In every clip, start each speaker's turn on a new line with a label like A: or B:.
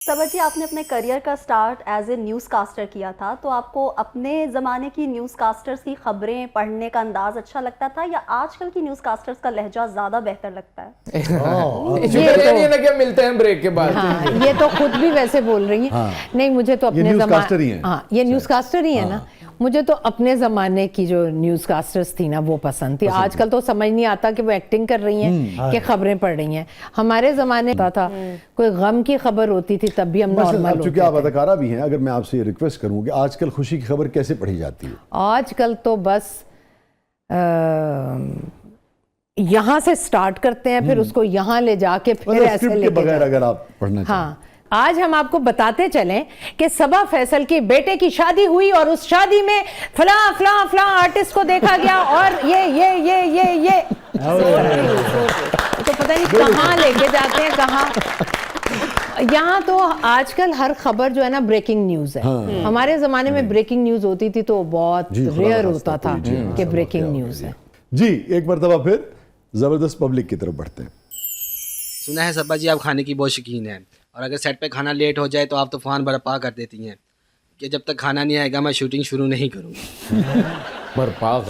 A: सबा जी, आपने अपने करियर का start as a newscaster किया था, तो आपको अपने ज़माने की न्यूज़ कास्टर्स की खबरें पढ़ने का अंदाज अच्छा लगता था या आजकल की न्यूज़ कास्टर्स का लहजा ज़्यादा बेहतर लगता है?
B: ये तो क्या मिलते हैं ब्रेक के बाद।
C: हाँ, ये तो खुद भी वैसे बोल रही हैं।
D: हाँ,
C: नहीं, मुझे तो अपने
D: ज़माने,
C: हाँ, ये न्यूज़ कास्टर ही है ना। मुझे तो अपने ज़माने की जो न्यूज़ कास्टर्स थी ना वो पसंद थी। आजकल तो समझ नहीं आता कि वो एक्टिंग कर रही हैं कि खबरें पढ़ रही हैं। हमारे ज़माने में था कोई गम की खबर होती थी तब भी हम नॉर्मल होते
D: चूंकि आप अदाकारा भी हैं, अगर मैं आपसे ये रिक्वेस्ट करूं कि आजकल खुशी की खबर कैसे पढ़ी जाती है?
C: आजकल तो बस यहाँ से स्टार्ट करते हैं, फिर उसको यहाँ ले जाके फिर ऐसे लेके
D: बगैर अगर आप पढ़ना चाहें।
C: हाँ, आज हम आपको बताते चलें कि सबा फैसल की बेटे की शादी हुई और उस शादी में फला फला फला आर्टिस्ट को देखा गया और ये तो पता नहीं कहाँ लेके जाते हैं, कहाँ। यहाँ तो आजकल हर खबर जो है ना ब्रेकिंग न्यूज है। हमारे जमाने में ब्रेकिंग न्यूज होती थी तो बहुत रेयर होता था कि ब्रेकिंग न्यूज है।
D: जी, एक मरतबा फिर जबरदस्त पब्लिक की तरफ बढ़ते हैं।
E: सुना है सब्बा जी आप खाने की बहुत शौकीन हैं और अगर सेट पे खाना लेट हो जाए तो आप तूफान बर्पा कर देती हैं कि जब तक खाना नहीं आएगा मैं शूटिंग शुरू नहीं करूँगी।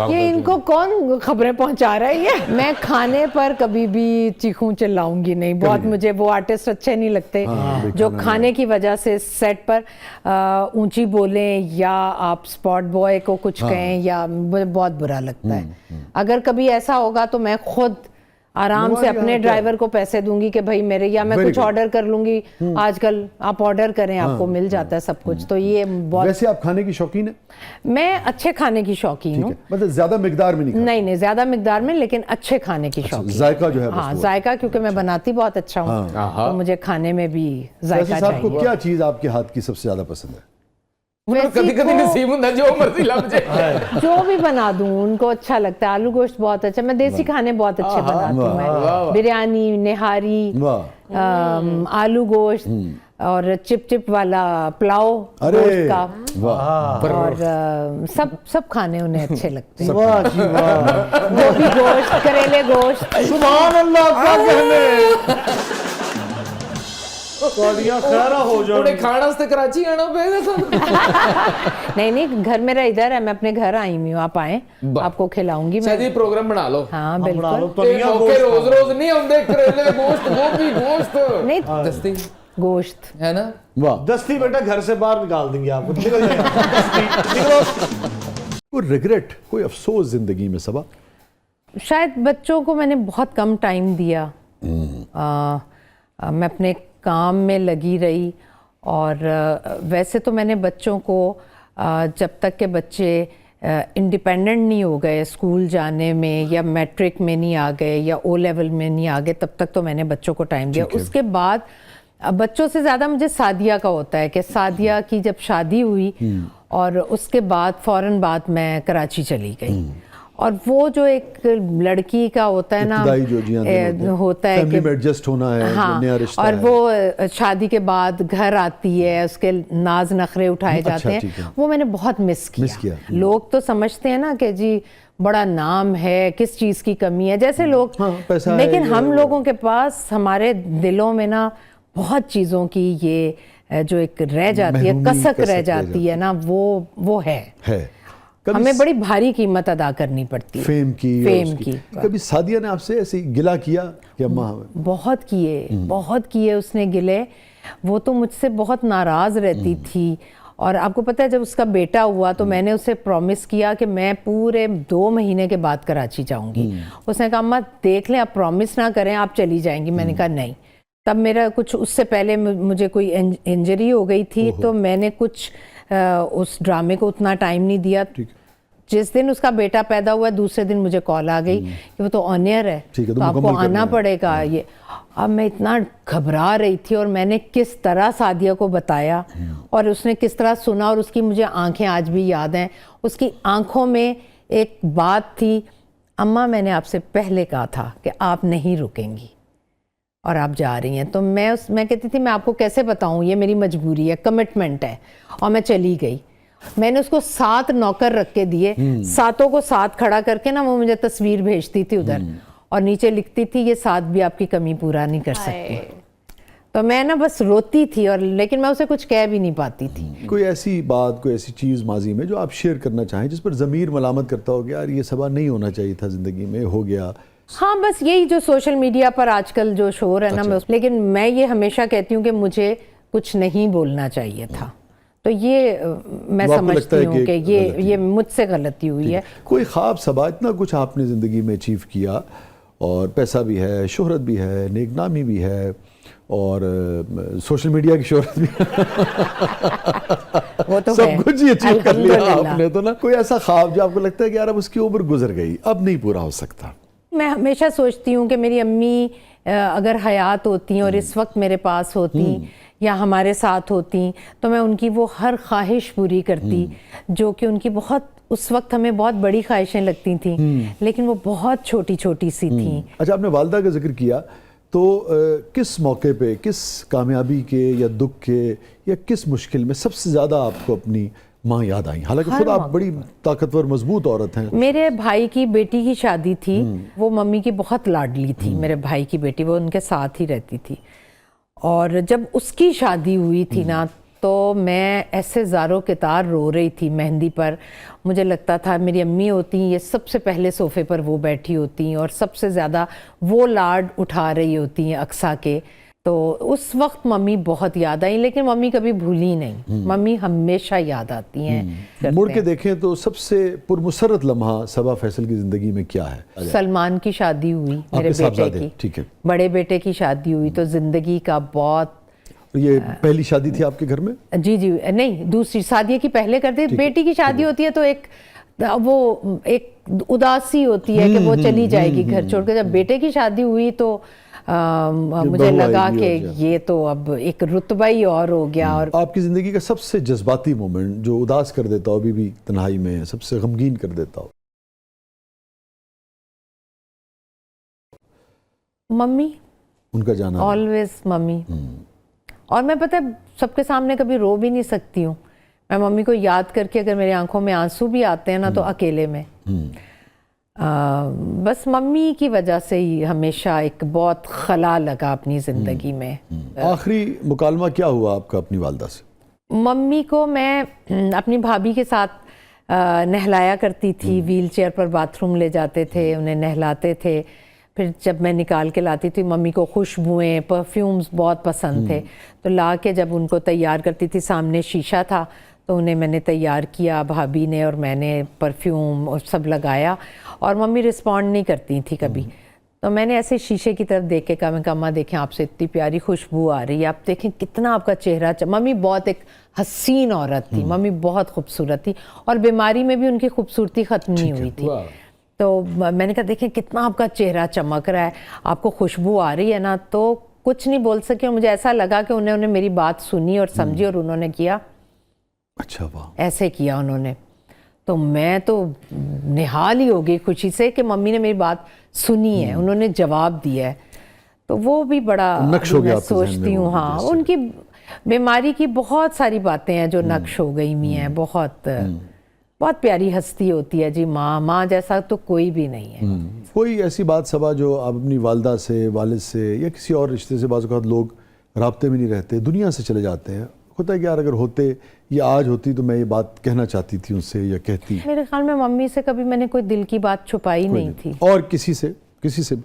C: ये इनको कौन खबरें पहुंचा रहा है? ये मैं खाने पर कभी भी चीखूं चिल्लाऊंगी नहीं। बहुत मुझे वो आर्टिस्ट अच्छे नहीं लगते जो खाने की वजह से सेट पर ऊंची बोलें या आप स्पॉट बॉय को कुछ कहें, या मुझे बहुत बुरा लगता है। अगर कभी ऐसा होगा तो मैं खुद आराम से अपने ड्राइवर को पैसे दूंगी कि भाई मेरे, या मैं कुछ ऑर्डर कर लूंगी। आजकल आप ऑर्डर करें, आपको मिल जाता है सब कुछ। तो ये बहुत।
D: वैसे आप खाने की शौकीन है?
C: मैं अच्छे खाने की शौकीन हूँ,
D: मतलब ज्यादा मिकदार में
C: नहीं ज्यादा मिकदार में, लेकिन अच्छे खाने की शौकीन।
D: जायका जो है,
C: हाँ, जायका, क्योंकि मैं बनाती बहुत अच्छा हूँ तो मुझे खाने में भी जायका चाहिए।
D: आपको क्या चीज आपके हाथ की सबसे ज्यादा पसंद है?
B: कभी नसीब होता जो मर्जी लग जाए,
C: जो भी बना दूं उनको अच्छा लगता है। आलू गोश्त बहुत अच्छा, मैं देसी खाने बहुत अच्छे बनाती हूँ। मैं बिरयानी, निहारी, आलू गोश्त और चिप चिप वाला पुलाव गोश्त का, और सब खाने उन्हें अच्छे लगते हैं। गोभी गोश्त, करेले गोश्त,
D: सुभान अल्लाह, क्या कहने। हो जाए
B: खाना से कराची आना पड़ेगा।
C: नहीं, घर मेरा इधर है, मैं अपने घर आई हुई हूँ। आप आए, आपको खिलाऊंगी मैं।
B: शायद प्रोग्राम बना लो।
C: हाँ बिल्कुल।
B: रोज रोज नहीं आते, करेले गोश्त, गोभी गोश्त
C: नहीं,
B: दस्ती
C: गोश्त
B: है ना।
D: वाह,
F: दस्ती बेटा घर से बाहर निकाल देंगे आपको, निकल जाएगा।
D: कोई रिग्रेट, कोई अफसोस जिंदगी में सबा?
C: शायद बच्चों को मैंने बहुत कम टाइम दिया। मैं अपने काम में लगी रही, और वैसे तो मैंने बच्चों को जब तक के बच्चे इंडिपेंडेंट नहीं हो गए स्कूल जाने में, या मैट्रिक में नहीं आ गए, या ओ लेवल में नहीं आ गए, तब तक तो मैंने बच्चों को टाइम दिया। उसके बाद बच्चों से ज़्यादा मुझे सादिया का होता है कि सादिया की जब शादी हुई और उसके बाद फ़ौरन बाद मैं कराची चली गई। और वो जो एक लड़की का होता है ना, होता है कि
D: एडजस्ट होना है,
C: हाँ,
D: नया रिश्ता
C: और
D: है।
C: वो शादी के बाद घर आती है, उसके नाज नखरे उठाए जाते हैं, वो मैंने बहुत मिस किया। लोग तो समझते हैं ना कि जी बड़ा नाम है, किस चीज़ की कमी है, जैसे लोग, लेकिन हम लोगों के पास हमारे दिलों में ना बहुत चीज़ों की ये जो एक रह जाती है, कसक रह जाती है ना, वो है। हमें बड़ी भारी कीमत अदा करनी पड़ती है फेम की।
D: कभी सादिया ने आपसे ऐसे गिला किया कि अम्मा?
C: बहुत किए उसने गिले। वो तो मुझसे बहुत नाराज रहती थी। और आपको पता है, जब उसका बेटा हुआ तो मैंने उसे प्रॉमिस किया कि मैं पूरे 2 महीने के बाद कराची जाऊंगी। उसने कहा अम्मा देख लें, आप प्रॉमिस ना करें, आप चली जाएंगी। मैंने कहा नहीं। तब मेरा कुछ उससे पहले मुझे कोई इंजरी हो गई थी, तो मैंने कुछ उस ड्रामे को उतना टाइम नहीं दिया। जिस दिन उसका बेटा पैदा हुआ दूसरे दिन मुझे कॉल आ गई कि वो तो ऑनियर है, तो आपको आना पड़ेगा। ये अब मैं इतना घबरा रही थी, और मैंने किस तरह सादिया को बताया और उसने किस तरह सुना, और उसकी मुझे आंखें आज भी याद हैं। उसकी आंखों में एक बात थी, अम्मा मैंने आपसे पहले कहा था कि आप नहीं रुकेंगी और आप जा रही हैं। तो मैं कहती थी मैं आपको कैसे बताऊं, ये मेरी मजबूरी है, कमिटमेंट है। और मैं चली गई। मैंने उसको 7 नौकर रख के दिए, 7 को साथ खड़ा करके ना वो मुझे तस्वीर भेजती थी उधर, और नीचे लिखती थी ये 7 भी आपकी कमी पूरा नहीं कर सकती। तो मैं ना बस रोती थी, और लेकिन मैं उसे कुछ कह भी नहीं पाती थी।
D: कोई ऐसी बात, कोई ऐसी चीज़ माजी में जो आप शेयर करना चाहें जिस पर ज़मीर मलामत करता हो कि यार ये सबा नहीं होना चाहिए था, ज़िंदगी में हो गया?
C: हाँ, बस यही जो सोशल मीडिया पर आजकल जो शोर है ना, लेकिन मैं ये हमेशा कहती हूँ कि मुझे कुछ नहीं बोलना चाहिए था। तो ये मैं
D: वो आपको लगता
C: समझती
D: है
C: हूँ कि
D: गलती
C: ये मुझसे गलती हुई है।
D: कोई ख्वाब सबा, इतना कुछ आपने ज़िंदगी में अचीव किया, और पैसा भी है, शोहरत भी है, नेकनामी भी है, और सोशल मीडिया की शोहरत भी
C: वो तो
D: सब
C: है,
D: कुछ ही अचीव कर लिया
C: अल्हम्दुलिल्लाह।
D: आपने। तो ना कोई ऐसा ख्वाब जो आपको लगता है कि यार अब उसकी उम्र गुजर गई, अब नहीं पूरा हो सकता?
C: मैं हमेशा सोचती हूँ कि मेरी अम्मी अगर हयात होती और इस वक्त मेरे पास होती या हमारे साथ होती, तो मैं उनकी वो हर ख्वाहिश पूरी करती, जो कि उनकी बहुत उस वक्त हमें बहुत बड़ी ख्वाहिशें लगती थी, लेकिन वो बहुत छोटी छोटी सी थी।
D: अच्छा, आपने वालदा का जिक्र किया, तो किस मौके पे, किस कामयाबी के या दुख के या किस मुश्किल में सबसे ज़्यादा आपको अपनी माँ याद आई? हालांकि खुद आप बड़ी ताकतवर मजबूत औरत हैं।
C: मेरे भाई की बेटी की शादी थी, वो मम्मी की बहुत लाडली थी। मेरे भाई की बेटी, वो उनके साथ ही रहती थी, और जब उसकी शादी हुई थी ना, तो मैं ऐसे ज़ारों के तार रो रही थी मेहंदी पर। मुझे लगता था मेरी अम्मी होती, ये सबसे पहले सोफ़े पर वो बैठी होती और सबसे ज़्यादा वो लाड उठा रही होती हैं अक्सा के। तो उस वक्त मम्मी बहुत याद आई, लेकिन मम्मी कभी भूली नहीं, मम्मी हमेशा याद आती हैं।
D: मुड़ के देखें तो सबसे पुरमुसरत लम्हा सबा फैसल की ज़िंदगी में क्या है?
C: सलमान की शादी हुई, मेरे बेटे
D: साहबजादे,
C: की,
D: ठीक है।
C: बड़े बेटे की शादी हुई, तो ज़िंदगी का बहुत।
D: ये पहली शादी थी आपके घर में?
C: जी जी, नहीं, दूसरी शादी की पहले करते। बेटी की शादी होती है तो एक वो एक उदासी होती है कि वो चली जाएगी घर छोड़कर। जब बेटे की शादी हुई तो मुझे लगा कि ये तो अब एक रुतबा ही और हो गया। और
D: आपकी ज़िंदगी का सबसे जज्बाती मोमेंट जो उदास कर देता हो, अभी भी तन्हाई में सबसे गमगीन कर देता हो?
C: मम्मी,
D: उनका जाना।
C: Always mummy. और मैं पता है सबके सामने कभी रो भी नहीं सकती हूँ। मैं मम्मी को याद करके अगर मेरी आंखों में आंसू भी आते हैं ना, तो अकेले में। बस मम्मी की वजह से ही हमेशा एक बहुत खला लगा अपनी ज़िंदगी में।
D: आखिरी मुकालमा क्या हुआ आपका अपनी वालदा से?
C: मम्मी को मैं अपनी भाभी के साथ नहलाया करती थी, व्हील चेयर पर बाथरूम ले जाते थे, उन्हें नहलाते थे। फिर जब मैं निकाल के लाती थी, मम्मी को खुशबुएं, परफ्यूम्स बहुत पसंद थे, तो ला के जब उनको तैयार करती थी, सामने शीशा था तो उन्हें मैंने तैयार किया, भाभी ने और मैंने परफ्यूम और सब लगाया, और मम्मी रिस्पॉन्ड नहीं करती थी कभी। तो मैंने ऐसे शीशे की तरफ देख के कहा, मैं कहा अम्मा देखें आपसे इतनी प्यारी खुशबू आ रही है, आप देखें कितना आपका चेहरा। मम्मी बहुत एक हसीन औरत थी, मम्मी बहुत खूबसूरत थी, और बीमारी में भी उनकी खूबसूरती ख़त्म नहीं हुई थी। तो मैंने कहा देखें कितना आपका चेहरा चमक रहा है, आपको खुशबू आ रही है ना। तो कुछ नहीं बोल सके, और मुझे ऐसा लगा कि उन्होंने मेरी बात सुनी और समझी, और उन्होंने किया।
D: अच्छा, वाह।
C: ऐसे किया उन्होंने, तो मैं तो निहाल ही हो गई खुशी से कि मम्मी ने मेरी बात सुनी है, उन्होंने जवाब दिया है। तो वो भी बड़ा
D: नक्श हो गया
C: मैं
D: आपके ज़हन में
C: सोचती
D: वो
C: हूँ। हाँ,
D: जैसे।
C: उनकी बीमारी की बहुत सारी बातें हैं जो नक्श हो गई हुई हैं। बहुत प्यारी हस्ती होती है जी माँ जैसा तो कोई भी नहीं है।
D: कोई ऐसी बात सबा जो आप अपनी वालदा से, वालिद से या किसी और रिश्ते से, बाज़ औक़ात लोग राब्ते में नहीं रहते, दुनिया से चले जाते हैं, होता है कि यार अगर होते या आज होती तो मैं ये बात कहना चाहती थी उनसे या कहती?
C: मेरे ख्याल में मम्मी से कभी मैंने कोई दिल की बात छुपाई नहीं थी।
D: और किसी से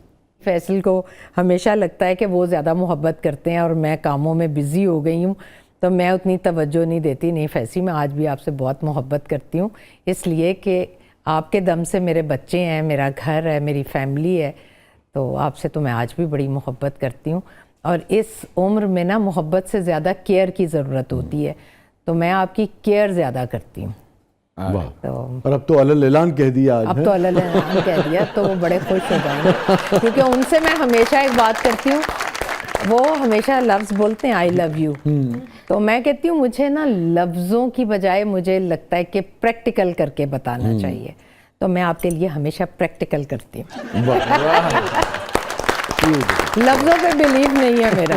C: फैसल को हमेशा लगता है कि वो ज़्यादा मोहब्बत करते हैं और मैं कामों में बिज़ी हो गई हूँ, तो मैं उतनी तवज्जो नहीं देती। नहीं फैसी, मैं आज भी आपसे बहुत मोहब्बत करती हूँ, इसलिए कि आपके दम से मेरे बच्चे हैं, मेरा घर है, मेरी फैमिली है, तो आपसे तो मैं आज भी बड़ी मोहब्बत करती हूँ। और इस उम्र में ना मोहब्बत से ज़्यादा केयर की ज़रूरत होती है, तो मैं आपकी केयर ज़्यादा करती हूँ।
D: वाह।
C: तो
D: और अब तो अल्ल ऐलान कह दिया आज।
C: अब तो अल्लाह ने कह दिया, तो वो बड़े खुश हो जाएंगे, क्योंकि उनसे मैं हमेशा एक बात करती हूँ, वो हमेशा लफ्ज़ बोलते हैं आई लव यू, तो मैं कहती हूँ मुझे ना लफ्ज़ों की बजाय मुझे लगता है कि प्रैक्टिकल करके बताना चाहिए, तो मैं आपके लिए हमेशा प्रैक्टिकल करती हूँ। लफ्ज़ों पे बिलीव नहीं है मेरा।